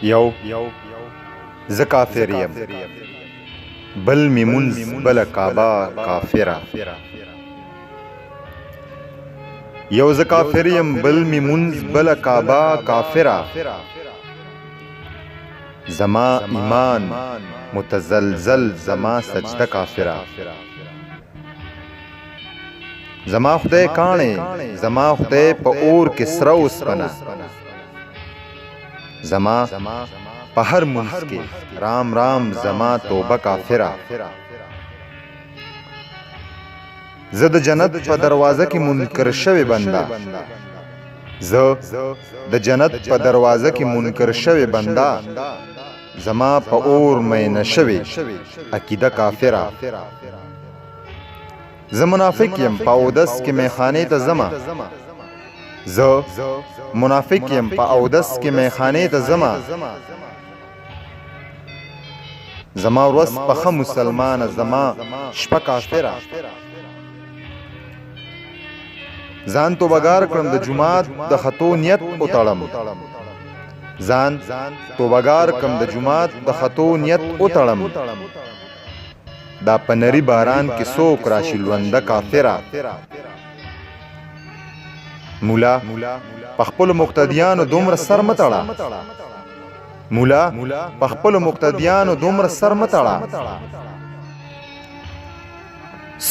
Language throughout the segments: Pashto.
یو ز کافر یم بل می منز بل کعبه کافره یو ز کافر یم بل می منز بل کعبه کافره زما ایمان متزلزل زما سجده کافره زما خدای کاڼې زما خدای په اور کې سره اوسپنه زما په هر منځ کې رام رام زما توبه کافره زه د جنت په دروازه کې منکر شوی بنده زه د جنت په دروازه کې منکر شوی بنده زما په اور مینه شوی عقیده کافره زه منافق یم په اودس کې میخانې ته ځمه زه منافق یم په اودس کې میخانې ته ځمه زما ورځ پخه مسلمانه زما شپه کافره ځان توبهګار کړم د جومات د خطو نیت وتړم ځان توبهګار کړم د جومات د خطو نیت وتړم دا په نري باران کې څوک راشي لونده کافره مولا په خپلو مقتدیانو دومره سر مه تړه مولا په خپلو مقتدیانو دومره سر مه تړه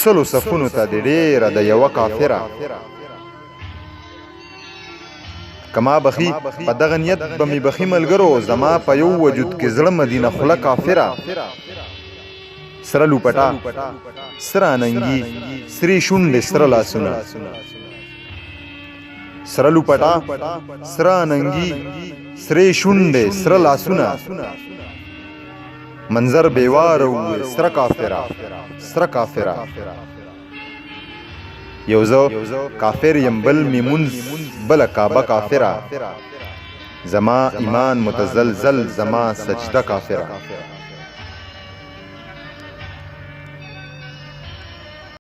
سلو صفونو ته د ډېره د یوه کافره که ما بخي په دغه نیت به مې بخي ملګرو زما په یو وجود کې زړه مدینه خوله کافره سره لوپټه سره اننګي سرې شونډې سره لاسونه سره لوپټه سره اننګي سرې شونډې سره لاسونه منظر بیواره وې سره کافره سره کافره یو زه کافر یم بل می منز بل کعبه کافره زما ایمان متزلزل زما سجده کافره